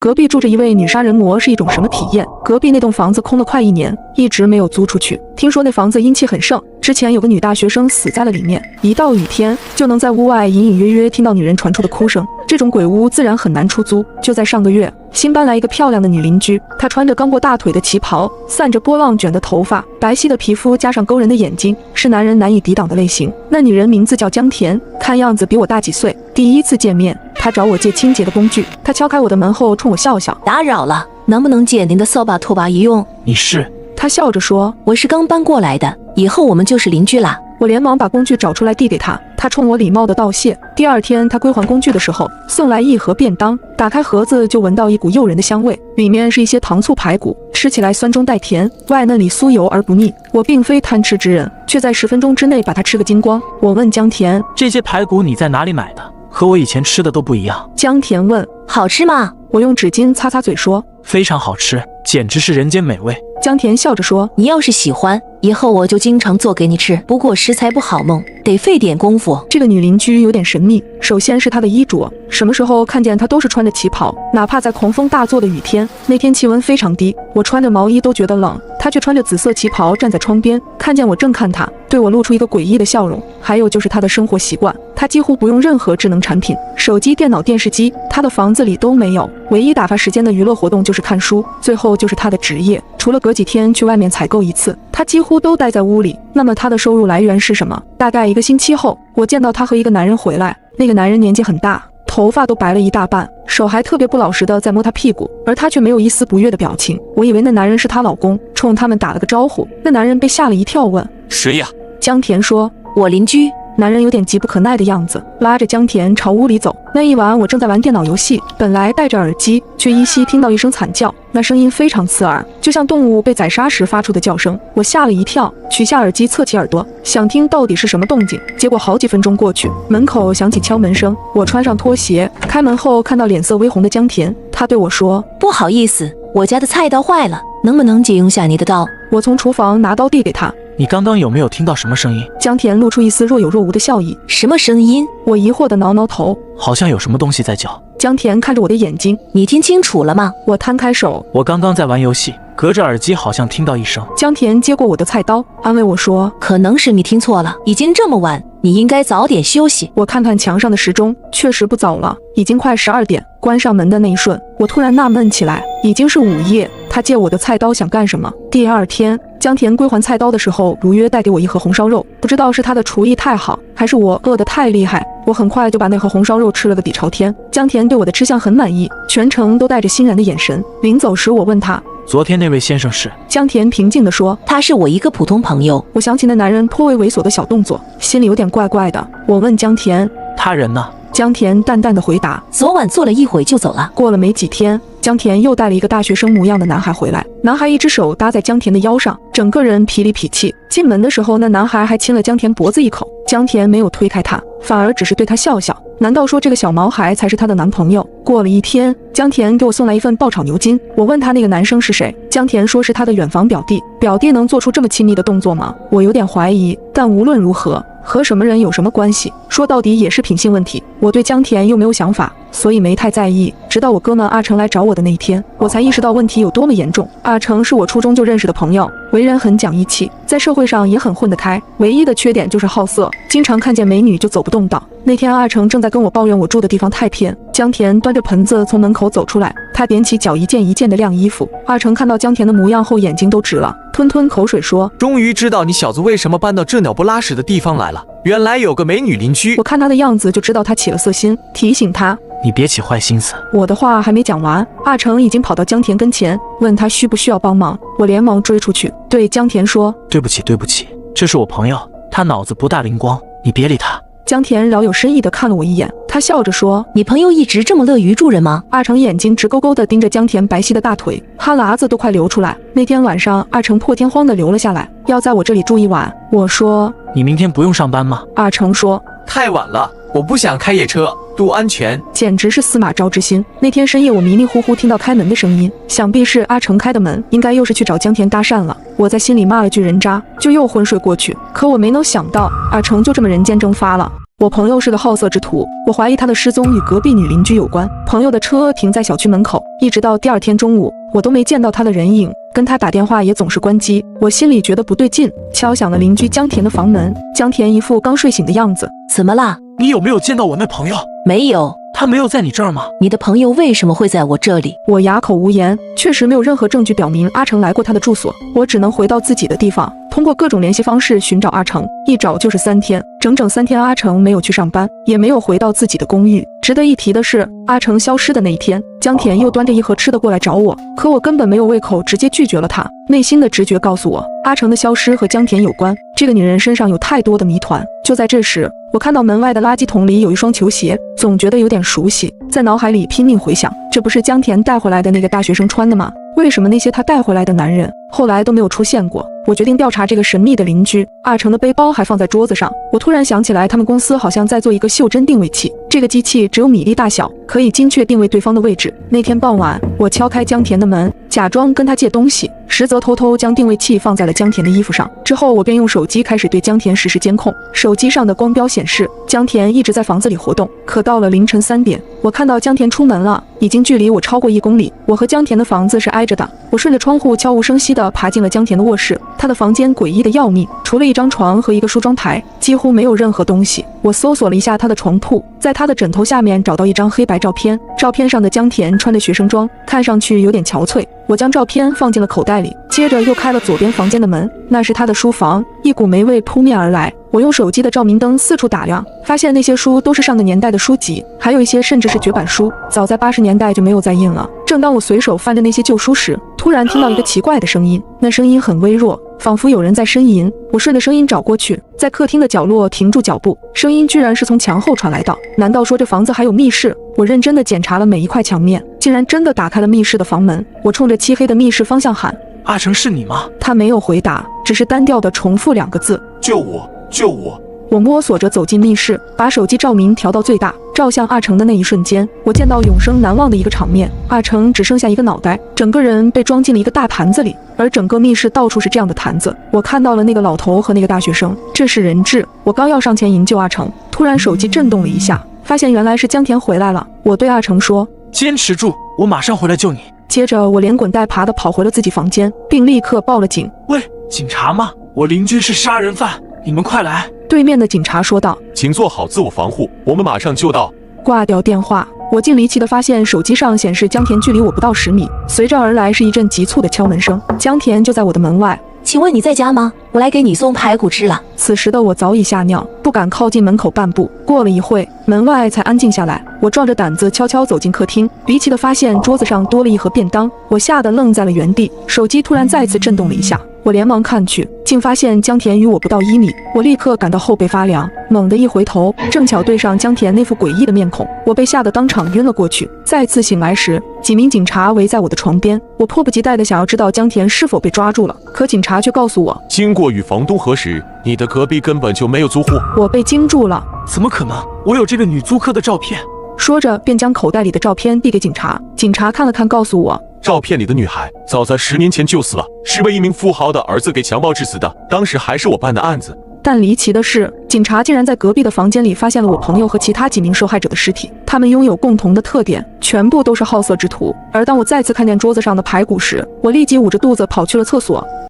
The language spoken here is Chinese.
隔壁住着一位女杀人魔是一种什么体验？隔壁那栋房子空了快1年，一直没有租出去。听说那房子阴气很盛，之前有个女大学生死在了里面，一到雨天就能在屋外隐隐约约听到女人传出的哭声。这种鬼屋自然很难出租。就在上个月，新搬来一个漂亮的女邻居，她穿着刚过大腿的旗袍，散着波浪卷的头发，白皙的皮肤加上勾人的眼睛，是男人难以抵挡的类型。那女人名字叫江田，看样子比我大几岁。第一次见面，她找我借清洁的工具，她敲开我的门后冲我笑笑：“打扰了，能不能借您的扫把拖把一用？”你是？她笑着说：“我是刚搬过来的，以后我们就是邻居啦。”我连忙把工具找出来递给他，他冲我礼貌地道谢。第二天他归还工具的时候，送来一盒便当，打开盒子就闻到一股诱人的香味，里面是一些糖醋排骨，吃起来酸中带甜，外嫩里酥油而不腻。我并非贪吃之人，却在10分钟之内把它吃个精光。我问江田：“这些排骨你在哪里买的？和我以前吃的都不一样。”江田问：“好吃吗？”我用纸巾擦擦嘴说：“非常好吃，简直是人间美味。”江田笑着说：“你要是喜欢，以后我就经常做给你吃。不过食材不好弄，得费点功夫。”这个女邻居有点神秘，首先是她的衣着，什么时候看见她都是穿着旗袍，哪怕在狂风大作的雨天，那天气温非常低，我穿着毛衣都觉得冷，她却穿着紫色旗袍站在窗边，看见我正看她，对我露出一个诡异的笑容。还有就是她的生活习惯，她几乎不用任何智能产品，手机、电脑、电视机，她的房子里都没有，唯一打发时间的娱乐活动就是看书。最后就是她的职业，除了隔几天去外面采购一次，她几乎都待在屋里。那么她的收入来源是什么？大概1个星期后，我见到她和一个男人回来，那个男人年纪很大，头发都白了一大半，手还特别不老实的在摸她屁股，而她却没有一丝不悦的表情。我以为那男人是她老公，冲他们打了个招呼。那男人被吓了一跳，问：“谁呀？”江田说：“我邻居。”男人有点急不可耐的样子，拉着江田朝屋里走。那一晚我正在玩电脑游戏，本来戴着耳机，却依稀听到一声惨叫，那声音非常刺耳，就像动物被宰杀时发出的叫声。我吓了一跳，取下耳机侧起耳朵，想听到底是什么动静。结果好几分钟过去，门口响起敲门声，我穿上拖鞋，开门后看到脸色微红的江田，他对我说：“不好意思，我家的菜刀坏了，能不能借用下你的刀？”我从厨房拿刀递给他。你刚刚有没有听到什么声音？江田露出一丝若有若无的笑意。什么声音？我疑惑地挠挠头，好像有什么东西在叫。江田看着我的眼睛，你听清楚了吗？我摊开手，我刚刚在玩游戏，隔着耳机好像听到一声。江田接过我的菜刀，安慰我说：“可能是你听错了，已经这么晚，你应该早点休息。”我看看墙上的时钟，确实不早了，已经快12点。关上门的那一瞬，我突然纳闷起来，已经是午夜，他借我的菜刀想干什么？第二天，江田归还菜刀的时候，如约带给我一盒红烧肉，不知道是他的厨艺太好，还是我饿得太厉害，我很快就把那盒红烧肉吃了个底朝天。江田对我的吃相很满意，全程都带着欣然的眼神。临走时，我问他：“昨天那位先生是？”江田平静地说：“他是我一个普通朋友。”我想起那男人颇为猥琐的小动作，心里有点怪怪的。我问江田：“他人呢？”江田淡淡的回答：“昨晚坐了一会就走了。”过了没几天，江田又带了一个大学生模样的男孩回来，男孩一只手搭在江田的腰上，整个人痞里痞气。进门的时候，那男孩还亲了江田脖子一口，江田没有推开他，反而只是对他笑笑。难道说这个小毛孩才是她的男朋友？过了一天，江田给我送来一份爆炒牛筋，我问他那个男生是谁，江田说是他的远房表弟。表弟能做出这么亲密的动作吗？我有点怀疑，但无论如何，和什么人有什么关系？说到底也是品性问题。我对江田又没有想法，所以没太在意。直到我哥们阿成来找我的那一天，我才意识到问题有多么严重。阿成是我初中就认识的朋友，为人很讲义气，在社会上也很混得开，唯一的缺点就是好色，经常看见美女就走不动道。那天阿成正在跟我抱怨我住的地方太偏，江田端着盆子从门口走出来，他踮起脚一件一件的晾衣服。阿成看到江田的模样后眼睛都直了，吞吞口水说：“终于知道你小子为什么搬到这鸟不拉屎的地方来了，原来有个美女邻居。”我看他的样子就知道他起了色心，提醒他：“你别起坏心思。”我的话还没讲完，阿成已经跑到江田跟前，问他需不需要帮忙。我连忙追出去，对江田说：“对不起，对不起，这是我朋友，他脑子不大灵光，你别理他。”江田饶有深意地看了我一眼，他笑着说：“你朋友一直这么乐于助人吗？”阿成眼睛直勾勾地盯着江田白皙的大腿，哈喇子都快流出来。那天晚上，阿成破天荒地留了下来，要在我这里住一晚。我说：“你明天不用上班吗？”阿成说：“太晚了，我不想开夜车，多安全。”简直是司马昭之心。那天深夜，我迷迷糊糊听到开门的声音，想必是阿成开的门，应该又是去找江田搭讪了。我在心里骂了句人渣，就又昏睡过去。可我没能想到，阿成就这么人间蒸发了。我朋友是个好色之徒，我怀疑他的失踪与隔壁女邻居有关。朋友的车停在小区门口，一直到第二天中午，我都没见到他的人影，跟他打电话也总是关机。我心里觉得不对劲，敲响了邻居江田的房门。江田一副刚睡醒的样子。怎么啦？你有没有见到我那朋友？没有。他没有在你这儿吗？你的朋友为什么会在我这里？我哑口无言，确实没有任何证据表明阿成来过他的住所，我只能回到自己的地方，通过各种联系方式寻找阿成，一找就是3天，整整3天阿成没有去上班，也没有回到自己的公寓。值得一提的是，阿成消失的那一天，江田又端着一盒吃的过来找我，可我根本没有胃口，直接拒绝了他。内心的直觉告诉我，阿成的消失和江田有关，这个女人身上有太多的谜团。就在这时，我看到门外的垃圾桶里有一双球鞋，总觉得有点熟悉，在脑海里拼命回想，这不是江田带回来的那个大学生穿的吗？为什么那些他带回来的男人后来都没有出现过？我决定调查这个神秘的邻居。阿成的背包还放在桌子上，我突然想起来，他们公司好像在做一个袖珍定位器，这个机器只有米粒大小，可以精确定位对方的位置。那天傍晚，我敲开江田的门，假装跟他借东西，实则偷偷将定位器放在了江田的衣服上。之后我便用手机开始对江田实时监控，手机上的光标显示江田一直在房子里活动。可到了凌晨3点，我看到江田出门了，已经距离我超过1公里。我和江田的房子是挨着的，我顺着窗户悄无声息地爬进了江田的卧室。他的房间诡异的要命，除了一张床和一个梳妆台，几乎没有任何东西。我搜索了一下他的床铺，在他的枕头下面找到一张黑白照片，照片上的江田穿着学生装，看上去有点憔悴。我将照片放进了口袋里，接着又开了左边房间的门，那是他的书房。一股霉味扑面而来，我用手机的照明灯四处打量，发现那些书都是上个年代的书籍，还有一些甚至是绝版书，早在80年代就没有再印了。正当我随手翻着那些旧书时，突然听到一个奇怪的声音，那声音很微弱，仿佛有人在呻吟。我顺着声音找过去，在客厅的角落停住脚步，声音居然是从墙后传来的。难道说这房子还有密室？我认真地检查了每一块墙面，竟然真的打开了密室的房门。我冲着漆黑的密室方向喊：阿成，是你吗？他没有回答，只是单调地重复2个字：救我，救我。我摸索着走进密室，把手机照明调到最大，照向阿成的那一瞬间，我见到永生难忘的一个场面。阿成只剩下一个脑袋，整个人被装进了一个大坛子里，而整个密室到处是这样的坛子。我看到了那个老头和那个大学生，这是人质。我刚要上前营救阿成，突然手机震动了一下，发现原来是江田回来了。我对阿成说：坚持住，我马上回来救你。接着我连滚带爬地跑回了自己房间，并立刻报了警。喂，警察吗？我邻居是杀人犯，你们快来！对面的警察说道：请做好自我防护，我们马上就到。挂掉电话，我竟离奇地发现手机上显示江田距离我不到10米，随之而来是一阵急促的敲门声。江田就在我的门外。请问你在家吗？我来给你送排骨吃了。此时的我早已吓尿，不敢靠近门口半步。过了一会，门外才安静下来。我壮着胆子悄悄走进客厅，离奇地发现桌子上多了一盒便当。我吓得愣在了原地，手机突然再次震动了一下。我连忙看去，竟发现江田与我不到1米。我立刻感到后背发凉，猛地一回头，正巧对上江田那副诡异的面孔，我被吓得当场晕了过去。再次醒来时，几名警察围在我的床边，我迫不及待地想要知道江田是否被抓住了，可警察却告诉我，经过与房东核实，你的隔壁根本就没有租户。我被惊住了。怎么可能？我有这个女租客的照片。说着便将口袋里的照片递给警察。警察看了看，告诉我，照片里的女孩早在10年前就死了，是被一名富豪的儿子给强暴致死的，当时还是我办的案子。但离奇的是，警察竟然在隔壁的房间里发现了我朋友和其他几名受害者的尸体，他们拥有共同的特点，全部都是好色之徒。而当我再次看见桌子上的排骨时，我立即捂着肚子跑去了厕所。